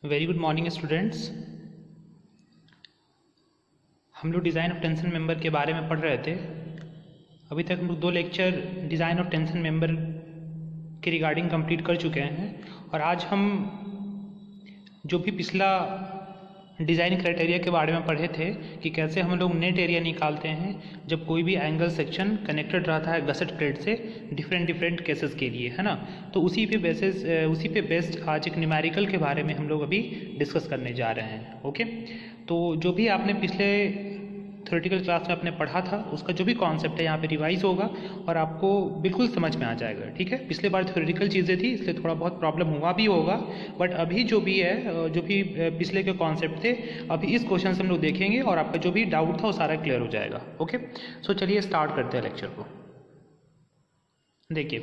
Very good morning students. हम लोग design of tension member के बारे में पढ़ रहे थे। अभी तक हम लोग 2 lecture design of tension member के रिगार्डिंग कंप्लीट कर चुके हैं और आज हम जो भी पिछला डिज़ाइन क्राइटेरिया के बारे में पढ़े थे कि कैसे हम लोग नेट एरिया निकालते हैं जब कोई भी एंगल सेक्शन कनेक्टेड रहता है गसेट प्लेट से डिफरेंट केसेस के लिए, है ना। तो उसी पे बेस्ड आज एक न्यूमेरिकल के बारे में हम लोग अभी डिस्कस करने जा रहे हैं। ओके, तो जो भी आपने पिछले थ्योरेटिकल क्लास में आपने पढ़ा था उसका जो भी कॉन्सेप्ट है यहाँ पे रिवाइज होगा और आपको बिल्कुल समझ में आ जाएगा। ठीक है, पिछले बार थ्योरेटिकल चीज़ें थी इसलिए थोड़ा बहुत प्रॉब्लम हुआ भी होगा, बट अभी जो भी है जो भी पिछले के कॉन्सेप्ट थे अभी इस क्वेश्चन से हम लोग देखेंगे और आपका जो भी डाउट था वो सारा क्लियर हो जाएगा। ओके, सो चलिए स्टार्ट करते हैं लेक्चर को। देखिए,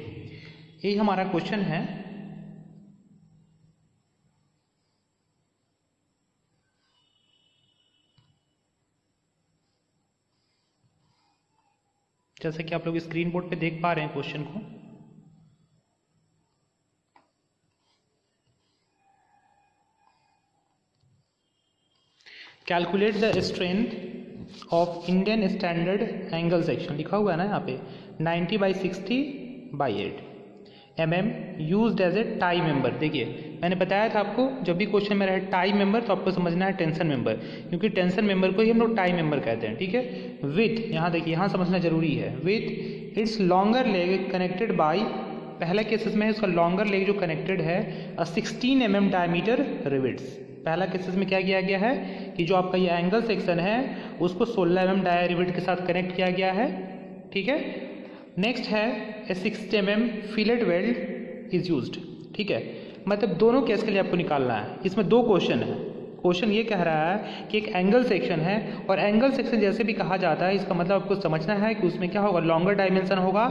यही हमारा क्वेश्चन है। जैसे कि आप लोग स्क्रीन बोर्ड पे देख पा रहे हैं क्वेश्चन को। Calculate the strength of Indian standard angle section, लिखा हुआ है ना यहाँ पे 90/60/8 mm used as a tie member. देखिए, मैंने बताया था आपको जब भी क्वेश्चन में रहे टाई मेंबर तो आपको समझना है टेंशन मेंबर, क्योंकि टेंशन मेंबर को ही हम लोग टाई मेंबर कहते हैं। ठीक है, विथ, यहाँ देखिए यहाँ समझना जरूरी है, with its longer leg connected by, पहला केसेस में इसका लॉन्गर लेग जो कनेक्टेड है 16 mm डायमीटर रिविट्स। पहला केसेस में क्या किया गया है कि जो आपका ये एंगल सेक्शन है उसको 16 mm डाया रिविट के साथ कनेक्ट किया गया है। ठीक है, नेक्स्ट है 60 mm fillet weld is used. ठीक है, मतलब दोनों केस के लिए आपको निकालना है। इसमें 2 क्वेश्चन है। क्वेश्चन ये कह रहा है कि एक एंगल सेक्शन है और एंगल सेक्शन जैसे भी कहा जाता है इसका मतलब आपको समझना है कि उसमें क्या होगा, लॉन्गर डायमेंशन होगा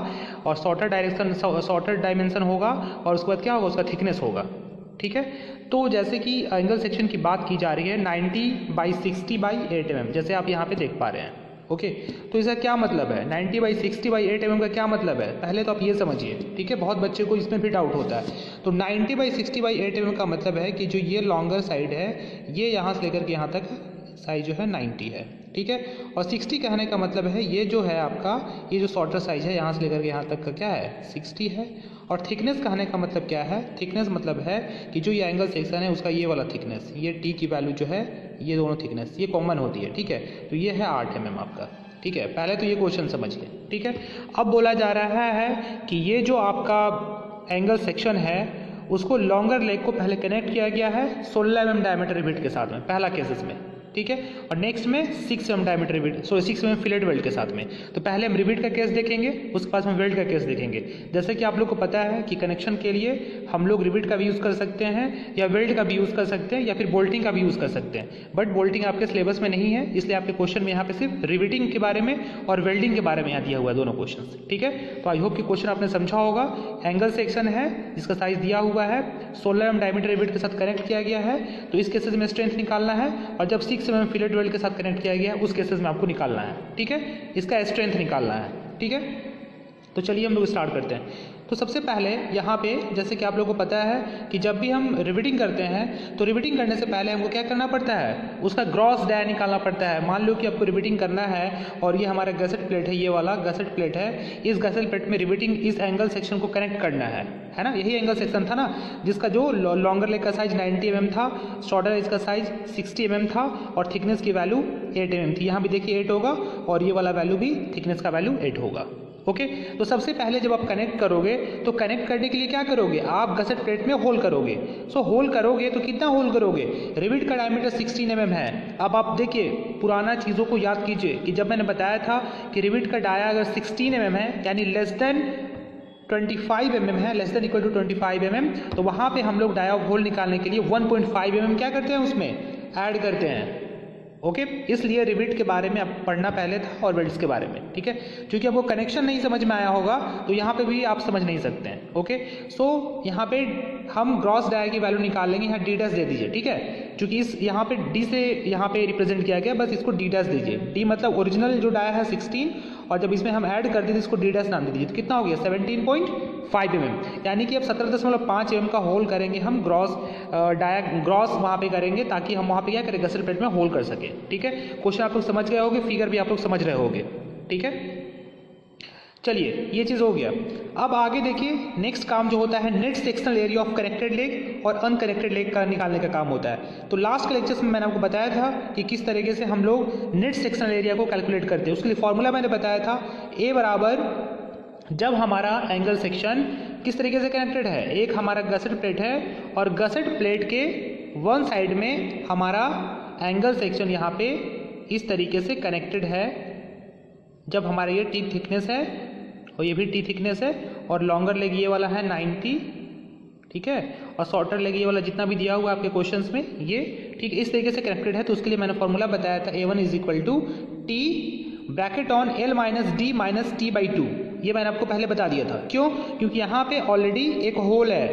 और शॉर्टर डायमेंशन होगा और उसके बाद क्या होगा, उसका थिकनेस होगा। ठीक है, तो जैसे कि एंगल सेक्शन की बात की जा रही है 90/60/8 mm, जैसे आप यहाँ पे देख पा रहे हैं। ओके, तो इसका क्या मतलब है 90/60/8 mm का क्या मतलब है, पहले तो आप ये समझिए। ठीक है, बहुत बच्चे को इसमें भी डाउट होता है। तो 90/60/8 mm का मतलब है कि जो ये लॉन्गर साइड है ये यहाँ से लेकर के यहाँ तक साइज जो है 90 है। ठीक है, और 60 कहने का मतलब है ये जो है आपका ये जो शॉर्टर साइज है यहाँ से लेकर के यहाँ तक का क्या है 60 है। और थिकनेस कहने का मतलब क्या है, थिकनेस मतलब है कि जो ये एंगल सेक्शन है उसका ये वाला थिकनेस, ये टी की वैल्यू जो है ये दोनों थिकनेस ये कॉमन होती है। ठीक है, तो ये है 8 mm आपका। ठीक है, पहले तो ये क्वेश्चन समझिए। ठीक है, अब बोला जा रहा है कि ये जो आपका एंगल सेक्शन है उसको लॉन्गर लेग को पहले कनेक्ट किया गया है 16 mm डायमीटर रिविट के साथ में, पहला केसेस में। ठीक है, और नेक्स्ट में 6 mm diameter rivet 6 mm fillet weld के साथ में। तो पहले हम रिविट का केस देखेंगे, उसके बाद हम वेल्ड का केस देखेंगे। जैसे कि आप लोग को पता है कि कनेक्शन के लिए हम लोग रिविट का भी यूज़ कर सकते हैं या वेल्ड का भी यूज़ कर सकते हैं या फिर बोल्टिंग का भी यूज़ कर सकते हैं, बट बोल्टिंग आपके सिलेबस में नहीं है इसलिए आपके क्वेश्चन में यहाँ पे सिर्फ रिविटिंग के बारे में और वेल्डिंग के बारे में यहाँ दिया हुआ है दोनों क्वेश्चन। ठीक है, तो आई होप कि क्वेश्चन आपने समझा होगा। एंगल सेक्शन है जिसका साइज दिया हुआ है 16 mm डायमीटर रिविट के साथ कनेक्ट किया गया है, तो इस केसेस में स्ट्रेंथ निकालना है और जब 6 mm फिलेट वेल्ड के साथ कनेक्ट किया गया है उस केसेस में आपको निकालना है। ठीक है, इसका स्ट्रेंथ निकालना है। ठीक है, तो चलिए हम लोग स्टार्ट करते हैं। तो सबसे पहले यहाँ पे जैसे कि आप लोगों को पता है कि जब भी हम रिविटिंग करते हैं तो रिविटिंग करने से पहले हमको क्या करना पड़ता है, उसका ग्रॉस डाया निकालना पड़ता है। मान लो कि आपको रिविटिंग करना है और ये हमारा गसेट प्लेट है, ये वाला गसेट प्लेट है, इस गसेट प्लेट में रिविटिंग इस एंगल सेक्शन को कनेक्ट करना है ना। यही एंगल सेक्शन था ना जिसका जो लॉन्गर लेग का साइज 90 mm था, शॉर्टर लेग का साइज 60 mm था और थिकनेस की वैल्यू 8 mm थी। यहाँ भी देखिए 8 होगा और ये वाला वैल्यू भी थिकनेस का वैल्यू 8 होगा। ओके, तो सबसे पहले जब आप कनेक्ट करोगे तो कनेक्ट करने के लिए क्या करोगे, आप गसेट प्लेट में होल करोगे। सो होल करोगे तो कितना होल करोगे, रिविट का डायमीटर 16 mm है। अब आप देखिए पुराना चीज़ों को याद कीजिए कि जब मैंने बताया था कि रिविट का डाया अगर 16 mm है यानी लेस देन 25 mm है, less than equal to 25 mm, तो वहाँ पे हम लोग डाया होल निकालने के लिए 1.5 mm क्या करते हैं उसमें ऐड करते हैं। ओके, इसलिए रिविट के बारे में आप पढ़ना पहले था और वेल्ड्स के बारे में। ठीक है, क्योंकि आपको कनेक्शन नहीं समझ में आया होगा तो यहाँ पे भी आप समझ नहीं सकते हैं। ओके, सो यहाँ पे हम ग्रॉस डाया की वैल्यू निकाल लेंगे, यहाँ डी डैश दे दीजिए। ठीक है, क्योंकि इस यहाँ पे डी से यहाँ पे रिप्रेजेंट किया गया, बस इसको डी डैश दीजिए। डी मतलब ओरिजिनल जो डाया है 16 और जब इसमें हम ऐड कर देते इसको डी डैश नाम दे दीजिए, तो कितना हो गया 17.5 mm। यानी कि अब 17.5 mm का होल करेंगे हम ग्रॉस वहाँ पे करेंगे, ताकि हम वहाँ पे क्या करें, गसर प्लेट में होल कर सके। ठीक है, क्वेश्चन आप लोग समझ गए होंगे, फिगर भी आप लोग समझ रहे होंगे। ठीक है, चलिए ये चीज़ हो गया। अब आगे देखिए, नेक्स्ट काम जो होता है net sectional area of connected leg और अनकनेक्टेड लेग का निकालने का काम होता है। तो लास्ट के लेक्चर्स में मैंने आपको बताया था कि किस तरीके से हम लोग नेट सेक्शनल एरिया को कैलकुलेट करते हैं। उसके लिए फॉर्मूला मैंने बताया था, ए बराबर जब हमारा एंगल सेक्शन किस तरीके से कनेक्टेड है, एक हमारा गसेट प्लेट है और गसेट प्लेट के वन साइड में हमारा एंगल सेक्शन यहाँ पे इस तरीके से कनेक्टेड है। जब हमारा ये टी थिकनेस है और ये भी टी थिकनेस है और लॉन्गर लेग ये वाला है 90, ठीक है, और शॉर्टर लेग ये वाला जितना भी दिया हुआ है आपके क्वेश्चंस में ये ठीक इस तरीके से कनेक्टेड है। तो उसके लिए मैंने फॉर्मूला बताया था A1 = T bracket on L - D - T/2। ये मैंने आपको पहले बता दिया था। क्यों? क्योंकि यहाँ पे ऑलरेडी एक होल है,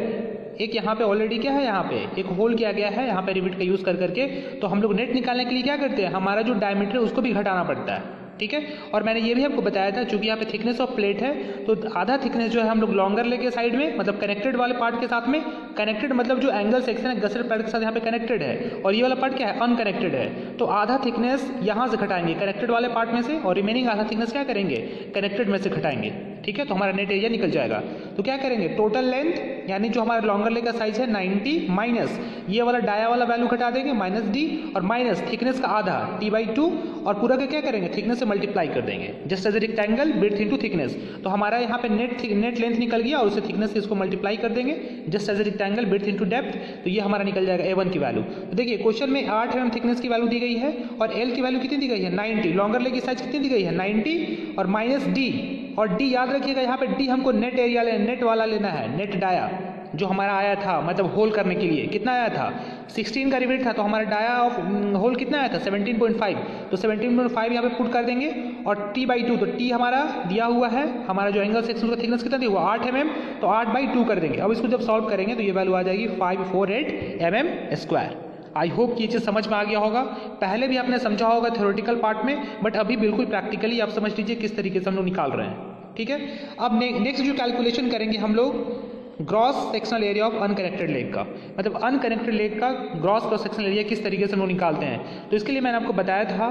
एक यहाँ पे ऑलरेडी क्या है, यहाँ पे एक होल किया गया है यहाँ पे रिविट का यूज कर करके। तो हम लोग नेट निकालने के लिए क्या करते हैं, हमारा जो डायमीटर है उसको भी घटाना पड़ता है। ठीक है, और मैंने ये भी आपको बताया था चूंकि यहाँ पे थिकनेस ऑफ प्लेट है तो आधा थिकनेस जो है हम लोग लॉन्गर लेग के साइड में, मतलब कनेक्टेड वाले पार्ट के साथ में, कनेक्टेड मतलब जो एंगल सेक्शन है गसेट प्लेट के साथ यहाँ पे कनेक्टेड है, और ये वाला पार्ट क्या है, अनकनेक्टेड है। तो आधा थिकनेस यहाँ से घटाएंगे कनेक्टेड वाले पार्ट में से, और रिमेनिंग आधा थिकनेस क्या करेंगे, कनेक्टेड में से घटाएंगे। ठीक है, तो हमारा नेट एरिया निकल जाएगा। तो क्या करेंगे, टोटल लेंथ यानी जो हमारा लॉन्गर लेग का साइज है 90 माइनस ये वाला डाया वाला वैल्यू घटा देंगे -D और माइनस थिकनेस का आधा T/2 और पूरा का क्या करेंगे, थिकनेस से मल्टीप्लाई कर देंगे। Just as a rectangle width into thickness. तो हमारा यहाँ पे नेट लेंथ निकल गया और उसे थिकनेस से इसको मल्टीप्लाई कर देंगे, just as a rectangle width into depth. तो ये हमारा निकल जाएगा A1 की वैल्यू। तो देखिए क्वेश्चन में 8 mm थिकनेस की वैल्यू दी गई है और L की वैल्यू कितनी दी गई है, 90। लॉन्गर लेग की साइज कितनी दी गई है, 90 और -D, और D याद रखिएगा यहाँ पे D हमको नेट एरिया नेट वाला लेना है, नेट डाया जो हमारा आया था, मतलब होल करने के लिए कितना आया था, 16 का रिवेट था। तो हमारा डाया ऑफ होल कितना आया था, 17.5। तो 17.5 यहाँ पे पुट कर देंगे और T/2, तो T हमारा दिया हुआ है, हमारा जो एंगल सेक्शन का थिकनेस कितना दिया हुआ 8 mm, तो 8/2 कर देंगे। अब इसको जब सॉल्व करेंगे तो ये वैल्यू आ जाएगी 548 mm²। आई होप ये चीज़ समझ में आ गया होगा। पहले भी आपने समझा होगा थ्योरेटिकल पार्ट में, बट अभी बिल्कुल प्रैक्टिकली आप समझ लीजिए किस तरीके से हम लोग निकाल रहे हैं। ठीक है, अब नेक्स्ट जो कैलकुलेशन करेंगे हम लोग gross sectional area of unconnected leg का, मतलब अनकनेक्टेड लेग का ग्रॉस सेक्शनल एरिया किस तरीके से हम लोग निकालते हैं। तो इसके लिए मैंने आपको बताया था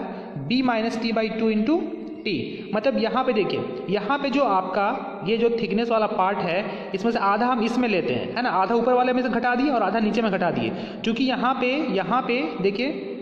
B - T/2 इंटू T। मतलब यहाँ पे देखिए, यहाँ पे जो आपका ये जो थिकनेस वाला पार्ट है इसमें से आधा हम इसमें लेते हैं, है ना, आधा ऊपर वाले में से घटा दिए और आधा नीचे में घटा दिए। क्योंकि यहाँ पे देखिए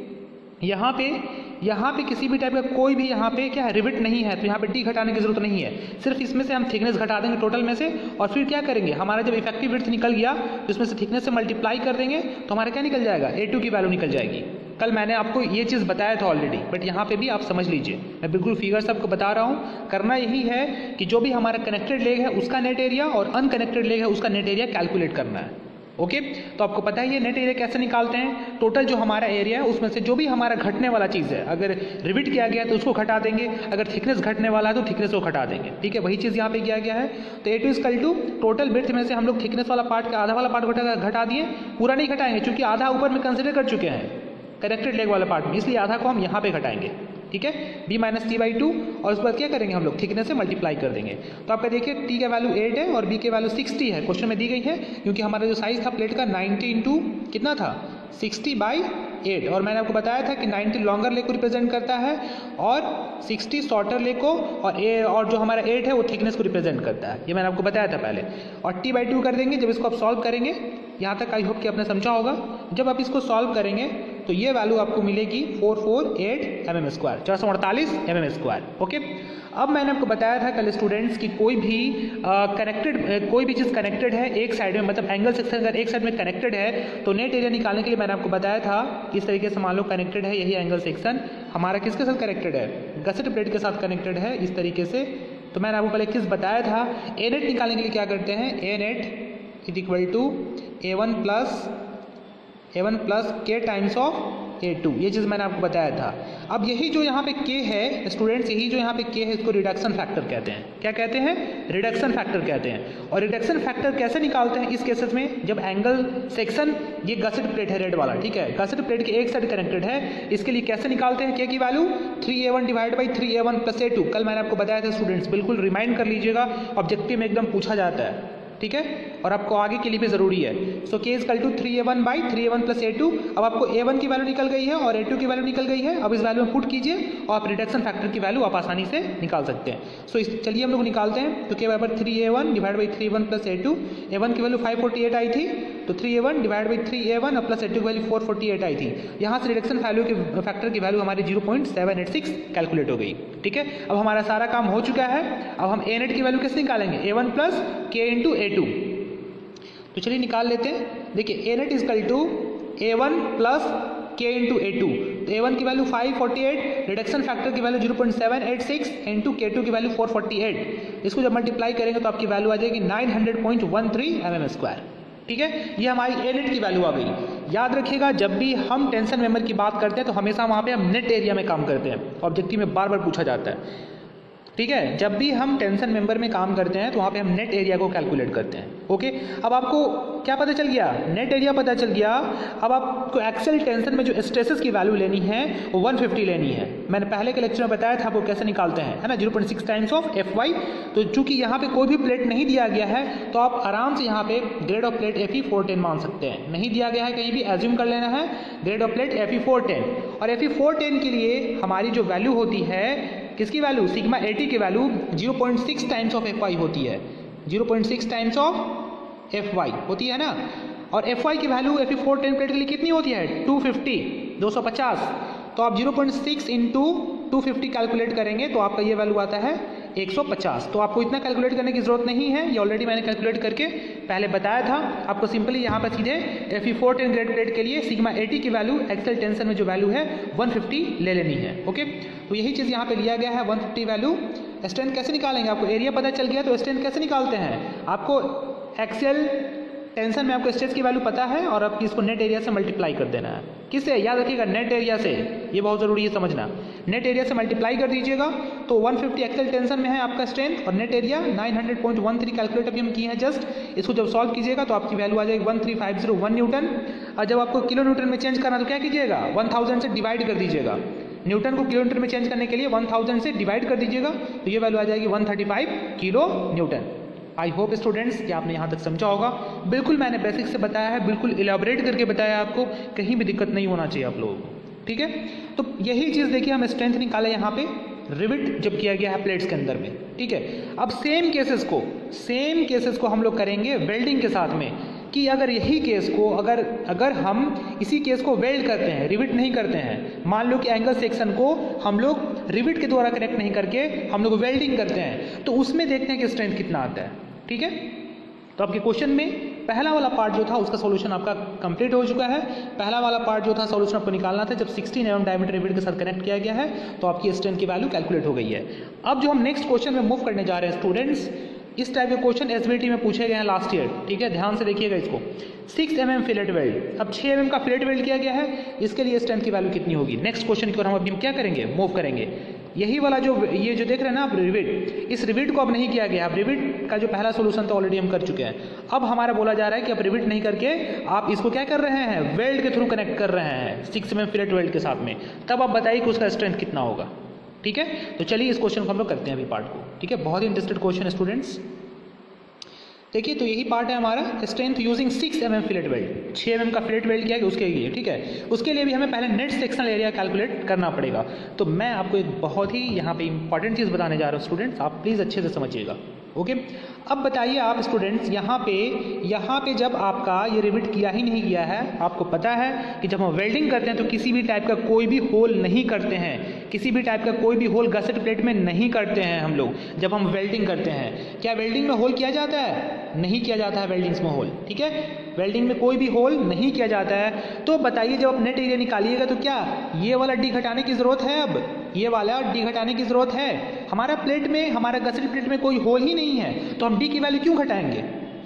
यहाँ पे किसी भी टाइप का कोई भी यहाँ पे क्या है, रिविट नहीं है, तो यहाँ पे टी घटाने की जरूरत नहीं है। सिर्फ इसमें से हम थिकनेस घटा देंगे टोटल में से, और फिर क्या करेंगे, हमारा जब इफेक्टिव विड्थ निकल गया तो इसमें से थिकनेस से मल्टीप्लाई कर देंगे तो हमारा क्या निकल जाएगा, A2 की वैल्यू निकल जाएगी। कल मैंने आपको ये चीज़ बताया था ऑलरेडी, बट यहाँ पे भी आप समझ लीजिए, मैं बिल्कुल फिगर्स आपको बता रहा हूँ। करना यही है कि जो भी हमारा कनेक्टेड लेग है उसका नेट एरिया और अनकनेक्टेड लेग है उसका नेट एरिया कैलकुलेट करना है। ओके, तो आपको पता ही है नेट एरिया कैसे निकालते हैं। टोटल जो हमारा एरिया है उसमें से जो भी हमारा घटने वाला चीज़ है, अगर रिविट किया गया तो उसको घटा देंगे, अगर थिकनेस घटने वाला है तो थिकनेस को घटा देंगे। ठीक है, वही चीज़ यहाँ पे किया गया है। तो A2 = टोटल विड्थ में से हम लोग थिकनेस वाला पार्ट का आधा वाला पार्ट घटा दिए, पूरा नहीं घटाएंगे क्योंकि आधा ऊपर में कंसिडर कर चुके हैं कनेक्टेड लेग वाला पार्ट में, इसलिए आधा को हम यहाँ पे घटाएंगे। ठीक है, B - T/2 और उसके बाद क्या करेंगे हम लोग, थिकनेस से मल्टीप्लाई कर देंगे। तो आपका देखिए T का वैल्यू 8 है और B के वैल्यू 60 है, क्वेश्चन में दी गई है। क्योंकि हमारा जो साइज था प्लेट का 90 इंटू कितना था, 60/8, और मैंने आपको बताया था कि 90 लॉन्गर लेग को रिप्रेजेंट करता है और 60 शॉर्टर लेग को, और जो हमारा 8 है वो थिकनेस को रिप्रेजेंट करता है। ये मैंने आपको बताया था पहले। और T/2 कर देंगे। जब इसको आप सॉल्व करेंगे, यहाँ तक आई होप कि आपने समझा होगा। जब आप इसको सॉल्व करेंगे तो ये वैल्यू आपको मिलेगी 448 mm², 448 mm²। ओके, अब मैंने आपको बताया था कल स्टूडेंट्स की कोई भी चीज़ कनेक्टेड है एक साइड में, मतलब एंगल सेक्शन अगर एक साइड में कनेक्टेड है तो नेट एरिया निकालने के लिए मैंने आपको बताया था इस तरीके से मान लो कनेक्टेड है यही एंगल सेक्शन हमारा किसके साथ कनेक्टेड है, गसेट प्लेट के साथ कनेक्टेड है इस तरीके से। तो मैंने आपको पहले किस बताया था, ए नेट निकालने के लिए क्या करते हैं, A net = A1 + K times of A2, ये चीज़ मैंने आपको बताया था। अब यही जो यहाँ पे K है स्टूडेंट्स, यही जो यहाँ पे K है इसको रिडक्शन फैक्टर कहते हैं। क्या कहते हैं? रिडक्शन फैक्टर कहते हैं। और रिडक्शन फैक्टर कैसे निकालते हैं इस केसेस में? जब एंगल सेक्शन, ये गसेट प्लेट है रेड वाला, ठीक है, गसेट प्लेट के एक साइड कनेक्टेड है, इसके लिए कैसे निकालते हैं K की value? 3A1 divide by 3A1 plus A2। कल मैंने आपको बताया था स्टूडेंट्स, बिल्कुल रिमाइंड कर लीजिएगा, ऑब्जेक्टिव में एकदम पूछा जाता है, ठीक है, और आपको आगे के लिए भी ज़रूरी है। So K is equal to 3A1 by 3A1 plus A2। अब आपको A1 की वैल्यू निकल गई है और A2 की वैल्यू निकल गई है। अब इस वैल्यू में पुट कीजिए और आप रिडक्शन फैक्टर की वैल्यू आप आसानी से निकाल सकते हैं। सो चलिए हम लोग निकालते हैं। तो K बराबर 3A1 divide by 3A1 plus A2। A1 की वैल्यू 548 आई थी, तो 3A1 डिवाइड बाई 3A1 और प्लस A2 की वैल्यू 448 आई थी। यहाँ से रिडक्शन वैल्यू के फैक्टर की वैल्यू हमारी 0.786 कैलकुलेट हो गई, ठीक है। अब हमारा सारा काम हो चुका है। अब हम A नेट की वैल्यू कैसे निकालेंगे? A1 plus K into A2। तो चलिए निकाल लेते हैं। देखिए A net is equal to A1 plus K into A2। तो A1 की वैल्यू 548, रिडक्शन फैक्टर की वैल्यू 0.786 इंटू K2 की वैल्यू 448। इसको जब मल्टीप्लाई करेंगे तो आपकी वैल्यू आ जाएगी 900.13 mm², ठीक है। ये हमारी A नेट की वैल्यू आ गई। याद रखिएगा, जब भी हम टेंशन मेंबर की बात करते हैं तो हमेशा वहाँ पे हम नेट एरिया में काम करते हैं। ऑब्जेक्टिव में बार बार पूछा जाता है, ठीक है। जब भी हम टेंशन मेंबर में काम करते हैं तो वहाँ पे हम नेट एरिया को कैलकुलेट करते हैं, ओके। अब आपको क्या पता चल गया? नेट एरिया पता चल गया। अब आपको एक्सेल टेंशन में जो स्ट्रेसेस की वैल्यू लेनी है वो 150 लेनी है। मैंने पहले के लेक्चर में बताया था आपको कैसे निकालते हैं, है ना, 0.6 टाइम्स ऑफ Fy। तो चूंकि यहाँ पे कोई भी प्लेट नहीं दिया गया है तो आप आराम से यहाँ पे ग्रेड ऑफ प्लेट Fe410 मान सकते हैं। नहीं दिया गया है कहीं भी, एज्यूम कर लेना है ग्रेड ऑफ प्लेट Fe410। और Fe410 के लिए हमारी जो वैल्यू होती है, किसकी वैल्यू? सिग्मा 80 की वैल्यू 0.6 टाइम्स ऑफ Fy होती है। 0.6 टाइम्स ऑफ Fy होती है ना। और Fy की वैल्यू Fe410 प्लेट के लिए कितनी होती है? 250। तो आप 0.6 इंटू 250 कैलकुलेट करेंगे तो आपका ये वैल्यू आता है 150। तो आपको इतना कैलकुलेट करने की जरूरत नहीं है, ये ऑलरेडी मैंने कैलकुलेट करके पहले बताया था आपको। सिंपली यहाँ पर सीधे Fe410 ग्रेड प्लेट के लिए सिग्मा 80 की वैल्यू एक्सेल टेंशन में जो वैल्यू है 150 ले लेनी है, ओके। तो यही चीज़ यहाँ पे लिया गया है 150 वैल्यू। स्ट्रेंथ कैसे निकालेंगे? आपको एरिया पता चल गया तो स्ट्रेंथ कैसे निकालते हैं? आपको एक्सेल टेंशन में आपको स्ट्रेस की वैल्यू पता है और आपकी इसको नेट एरिया से मल्टीप्लाई कर देना है। किससे? याद रखिएगा, नेट एरिया से। ये बहुत ज़रूरी है समझना। नेट एरिया से मल्टीप्लाई कर दीजिएगा तो 150 एक्सेल टेंशन में है आपका स्ट्रेंथ और नेट एरिया 900.13 कैलकुलेट अभी हम किए हैं जस्ट। इसको जब सॉल्व कीजिएगा तो आपकी वैल्यू आ जाएगी 13501 न्यूटन। और जब आपको किलो न्यूटन में चेंज करना तो क्या कीजिएगा? 1000 से डिवाइड कर दीजिएगा। न्यूटन को किलो न्यूटन में चेंज करने के लिए 1000 से डिवाइड कर दीजिएगा तो ये वैल्यू आ जाएगी 135 किलो न्यूटन। आई होप स्टूडेंट्स कि आपने यहाँ तक समझा होगा। बिल्कुल मैंने बेसिक से बताया है, बिल्कुल इलेबोरेट करके बताया है आपको, कहीं भी दिक्कत नहीं होना चाहिए आप लोगों को, ठीक है। तो यही चीज़ देखिए हम स्ट्रेंथ निकाले यहाँ पे रिविट जब किया गया है प्लेट्स के अंदर में, ठीक है। अब सेम केसेस को हम लोग करेंगे वेल्डिंग के साथ में कि अगर यही केस को अगर हम इसी केस को वेल्ड करते हैं, रिविट नहीं करते हैं, मान लो कि एंगल सेक्शन को हम लोग रिविट के द्वारा कनेक्ट नहीं करके हम लोग वेल्डिंग करते हैं तो उसमें देखते हैं कि स्ट्रेंथ कितना आता है, ठीक है। तो आपके क्वेश्चन में पहला वाला पार्ट जो था उसका सॉल्यूशन आपका कंप्लीट हो चुका है। पहला वाला पार्ट जो था सॉल्यूशन आपको निकालना था जब 16 mm डायमीटर रिविट के साथ कनेक्ट किया गया है तो आपकी स्ट्रेंथ की वैल्यू कैलकुलेट हो गई है। अब जो हम नेक्स्ट क्वेश्चन में मूव करने जा रहे हैं स्टूडेंट्स, इस टाइप के क्वेश्चन एसबीटी में पूछे गए हैं लास्ट ईयर, ठीक है, ध्यान से देखिएगा इसको। 6 mm फिलेट वेल्ड, अब 6 mm का फिलेट वेल्ड किया गया है, इसके लिए स्ट्रेंथ की वैल्यू कितनी होगी? नेक्स्ट क्वेश्चन की ओर हम अभी क्या करेंगे? मूव करेंगे। यही वाला जो ये जो देख रहे हैं ना आप रिविट, इस रिविट को अब नहीं किया गया। अब रिविट का जो पहला सोल्यूशन था ऑलरेडी हम कर चुके हैं। अब हमारा बोला जा रहा है कि अब रिविट नहीं करके आप इसको क्या कर रहे हैं? वेल्ड के थ्रू कनेक्ट कर रहे हैं 6 mm फिलेट वेल्ड के साथ में। तब आप बताइए कि उसका स्ट्रेंथ कितना होगा, ठीक है। तो चलिए इस क्वेश्चन को हम लोग करते हैं अभी पार्ट को, ठीक है। बहुत ही इंटरेस्टेड क्वेश्चन है स्टूडेंट्स। देखिए तो यही पार्ट है हमारा, strength using 6 mm fillet weld. 6 mm का फिलेट वेल्ड किया गया उसके लिए, ठीक है। उसके लिए भी हमें पहले नेट सेक्शनल एरिया कैलकुलेट करना पड़ेगा। तो मैं आपको एक बहुत ही यहाँ पे इंपॉर्टेंट चीज़ बताने जा रहा हूँ स्टूडेंट्स, आप प्लीज़ अच्छे से समझिएगा, ओके। अब बताइए आप स्टूडेंट्स, यहाँ पे जब आपका ये रिविट किया ही नहीं गया है, आपको पता है कि जब हम वेल्डिंग करते हैं तो किसी भी टाइप का कोई भी होल नहीं करते हैं, किसी भी टाइप का कोई भी होल गसेट प्लेट में नहीं करते हैं हम लोग जब हम वेल्डिंग करते हैं। क्या वेल्डिंग में होल किया जाता है? नहीं किया जाता है वेल्डिंग्स में होल, ठीक है। वेल्डिंग में कोई भी होल नहीं किया जाता है। तो बताइए जब आप नेट एरिया निकालिएगा तो क्या ये वाला डी घटाने की ज़रूरत है? अब ये वाला डी घटाने की ज़रूरत है। हमारा प्लेट में, हमारा गसेट प्लेट में कोई होल ही नहीं है तो हम डी की वैल्यू क्यों घटाएंगे?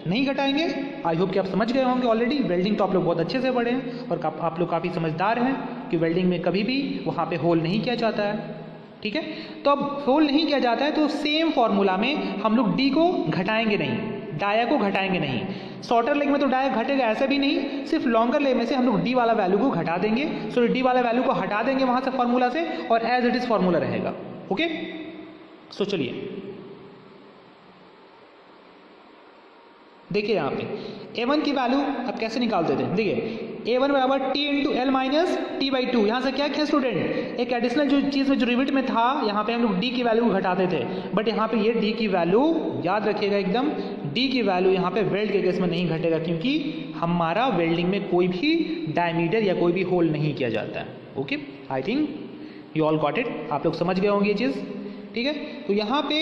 नहीं घटाएंगे। आई होप कि आप समझ गए होंगे ऑलरेडी। वेल्डिंग तो आप लोग बहुत अच्छे से पढ़े हैं और आप लोग काफ़ी समझदार हैं। कि वेल्डिंग में कभी भी वहाँ पे होल नहीं किया जाता है, ठीक है। तो अब होल नहीं किया जाता है तो सेम फॉर्मूला में हम लोग डी को घटाएंगे नहीं, डाया को घटाएंगे नहीं। शॉर्टर लेग में तो डाया घटेगा ऐसा भी नहीं, सिर्फ लॉन्गर लेग में से हम लोग डी वाला वैल्यू को घटा देंगे। सो डी वाला वैल्यू को हटा देंगे वहाँ से फॉर्मूला से और एज इट इज फॉर्मूला रहेगा। ओके, सो चलिए देखिए यहाँ पे A1 की वैल्यू अब कैसे निकालते थे। देखिए A1 बराबर T into L minus T by to. यहाँ से क्या किया स्टूडेंट, एक एडिशनल जो चीज़ में जो रिविट में था यहाँ पे हम लोग D की वैल्यू घटाते थे, बट यहाँ पे ये D की वैल्यू याद रखिएगा एकदम, D की वैल्यू यहाँ पे वेल्ड के केस में नहीं घटेगा क्योंकि हमारा वेल्डिंग में कोई भी डायमीटर या कोई भी होल नहीं किया जाता है। Okay, I think you all got it, आप लोग समझ गए होंगे ये चीज़, ठीक है। तो यहाँ पे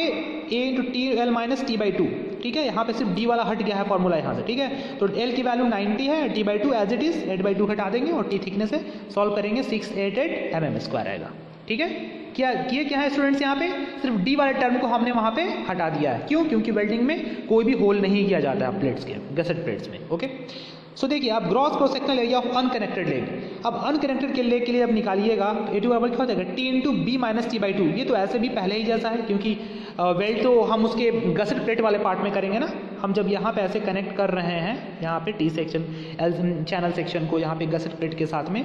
A into T L minus T by to, ठीक है। यहाँ पे सिर्फ D वाला हट गया है फॉर्मूला यहाँ से, ठीक है। तो L की वैल्यू 90 है, T by two as it is 8/2 घटा देंगे और T थिकनेस से सॉल्व करेंगे 688 mm² आएगा, ठीक है। क्या है स्टूडेंट्स, यहाँ पे सिर्फ D वाले टर्म को हमने वहाँ पे हटा दिया है, क्यों, क्योंकि वेल्डिंग में कोई भी होल नहीं किया जाता है प्लेट्स के, गसेट प्लेट्स में। ओके, सो देखिए आप gross cross sectional area of unconnected leg, अब अनकनेक्टेड के लेग के लिए अब निकालिएगा A2 बराबर क्या हो जाएगा T into B minus T by two. ये तो ऐसे भी पहले ही जैसा है क्योंकि वेल्ड तो हम उसके गसेट प्लेट वाले पार्ट में करेंगे ना, हम जब यहाँ पे ऐसे कनेक्ट कर रहे हैं यहाँ पे टी सेक्शन चैनल सेक्शन को यहाँ पे गसेट प्लेट के साथ में,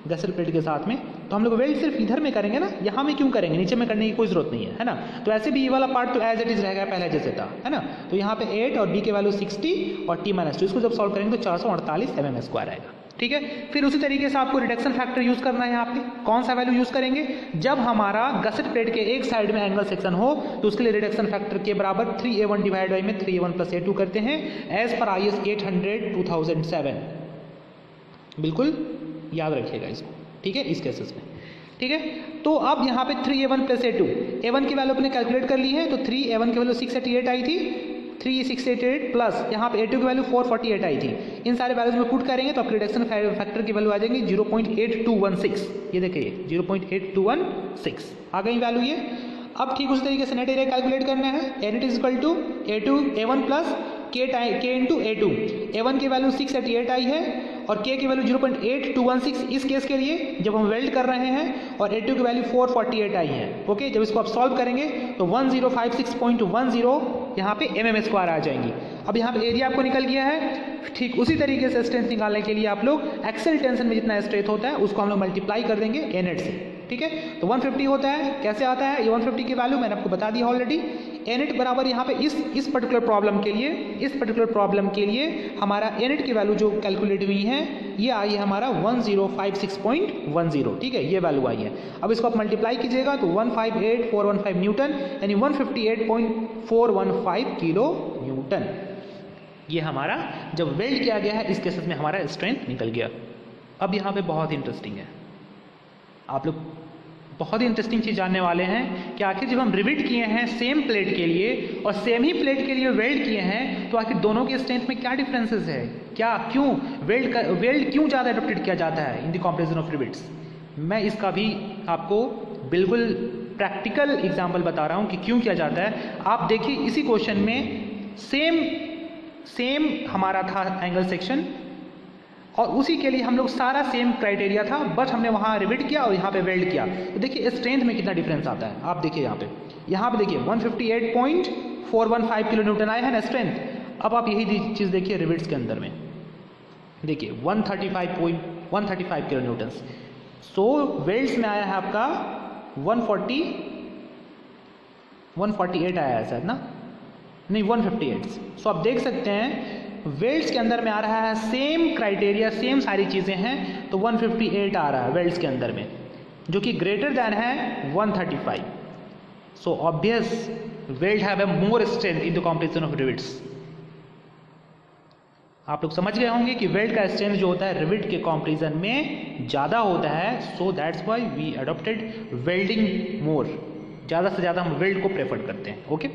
गसेट प्लेट के साथ में, तो हम लोग वेल्ड सिर्फ इधर में करेंगे ना, यहाँ में क्यों करेंगे, नीचे में करने की कोई जरूरत नहीं है ना। तो ऐसे भी ये वाला पार्ट तो एज इट इज रहेगा पहले जैसे था, है ना। तो यहाँ पे 8 और B के वैल्यू 60 और T माइनस 2, इसको जब सॉल्व करेंगे तो 448 mm² आएगा, ठीक है। फिर उसी तरीके से आपको रिडक्शन फैक्टर यूज करना है यहाँ पे। कौन सा वैल्यू यूज करेंगे, जब हमारा गसेट प्लेट के एक साइड में एंगल सेक्शन हो तो उसके लिए रिडक्शन फैक्टर के बराबर 3A1 डिवाइड बाई में 3A1 प्लस A2 करते हैं एज पर IS 800/2007। बिल्कुल याद रखिएगा इसको, ठीक है, इस केसेस में, ठीक है। तो अब यहाँ पे 3A1 प्लस A2, A1 की वैल्यू अपने कैलकुलेट कर ली है, तो 3A1 की वैल्यू 688 आई थी, 3688 प्लस यहाँ पे A2 की वैल्यू 448 आई थी। इन सारे वैल्यूज में पुट करेंगे तो आपकी रिडक्शन फैक्टर की वैल्यू आ जाएंगी 0.8216। ये देखिए 0.8216 आ गई वैल्यू ये। अब ठीक उसी तरीके से नेट एरिया कैलकुलेट करना है, N it is equal to A1 plus K into A2। A1 की वैल्यू 688 आई है और K की वैल्यू 0.8216 इस केस के लिए जब हम वेल्ड कर रहे हैं, और A2 की वैल्यू 448 आई है। ओके, जब इसको आप सॉल्व करेंगे तो 1056.10 यहाँ पे mm² आ जाएंगी। अब यहाँ पे एरिया आपको निकल गया है। ठीक उसी तरीके से स्ट्रेंथ निकालने के लिए आप लोग एक्सेल टेंशन में जितना स्ट्रेंथ होता है उसको हम लोग मल्टीप्लाई कर देंगे एनेट से, ठीक है। तो 150 होता है, कैसे आता है ये 150 की वैल्यू मैंने आपको बता दिया ऑलरेडी। एनेट बराबर यहाँ पे इस पर्टिकुलर प्रॉब्लम के लिए हमारा एनेट की वैल्यू जो कैलकुलेट हुई है ये आई है हमारा 1056.10, ठीक है, ये वैल्यू आई है। अब इसको आप मल्टीप्लाई कीजिएगा तो 158415 न्यूटन यानी 158.415 किलो न्यूटन। ये हमारा जब वेल्ड किया गया है इस केसेस में हमारा स्ट्रेंथ निकल गया। अब यहाँ पे बहुत इंटरेस्टिंग है, आप लोग बहुत ही इंटरेस्टिंग चीज़ जानने वाले हैं कि आखिर जब हम रिविट किए हैं सेम प्लेट के लिए और सेम ही प्लेट के लिए वेल्ड किए हैं तो आखिर दोनों के स्ट्रेंथ में क्या डिफरेंसेस है, क्या क्यों वेल्ड क्यों ज़्यादा एडॉप्टेड किया जाता है in the comparison of rivets. मैं इसका भी आपको बिल्कुल प्रैक्टिकल एग्जाम्पल बता रहा हूँ कि क्यों किया जाता है। आप देखिए इसी क्वेश्चन में सेम हमारा था एंगल सेक्शन और उसी के लिए हम लोग सारा सेम क्राइटेरिया था, बट हमने वहाँ रिविट किया और यहाँ पे वेल्ड किया। तो देखिए स्ट्रेंथ में कितना डिफरेंस आता है। आप देखिए यहाँ पे देखिए 158.415 किलो न्यूटन आया है ना स्ट्रेंथ। अब आप यही चीज़ देखिए रिविट्स के अंदर में, देखिए 135 किलो न्यूटन। सो वेल्ड्स में आया है आपका 148 आया है सर ना, नहीं 158। सो आप देख सकते हैं वेल्ड्स के अंदर में आ रहा है सेम क्राइटेरिया, सेम सारी चीज़ें हैं, तो 158 आ रहा है वेल्ड्स के अंदर में, जो कि ग्रेटर दैन है 135। So obvious weld have a more strength in the comparison of rivets. आप लोग समझ गए होंगे कि वेल्ड का स्ट्रेंथ जो होता है रिविट के कंपैरिजन में ज़्यादा होता है। So that's why we adopted welding more, ज़्यादा से ज़्यादा हम वेल्ड को प्रेफर करते हैं। Okay,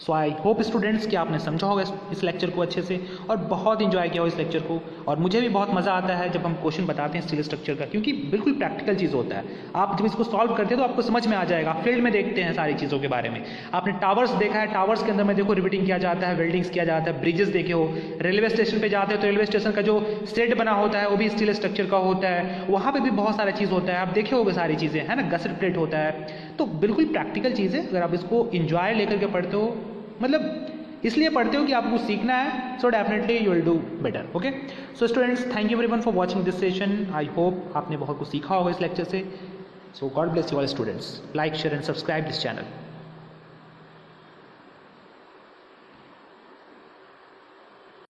so I hope students कि आपने समझा होगा इस लेक्चर को अच्छे से और बहुत इंजॉय किया हो इस लेक्चर को। और मुझे भी बहुत मज़ा आता है जब हम क्वेश्चन बताते हैं स्टील स्ट्रक्चर का, क्योंकि बिल्कुल प्रैक्टिकल चीज़ होता है। आप जब इसको सॉल्व करते हैं तो आपको समझ में आ जाएगा। फील्ड में देखते हैं सारी चीज़ों के बारे में। आपने टावर्स देखा है, टावर्स के अंदर में देखो रिवेटिंग किया जाता है, वेल्डिंग्स किया जाता है, ब्रिजेस देखे हो, रेलवे स्टेशन पर जाते हो तो रेलवे स्टेशन का जो सेट बना होता है वो भी स्टील स्ट्रक्चर का होता है, वहाँ पर भी बहुत सारा चीज़ होता है। आप देखे होगे सारी चीज़ें, है ना, गसेट प्लेट होता है। तो बिल्कुल प्रैक्टिकल चीज़ है। अगर आप इसको इंजॉय लेकर के पढ़ते हो, मतलब इसलिए पढ़ते हो कि आपको सीखना है, so definitely you will do better. Okay, so students, thank you everyone for watching this session. I hope आपने बहुत कुछ सीखा होगा इस लेक्चर से। So God bless you all students. Like, share and subscribe this channel.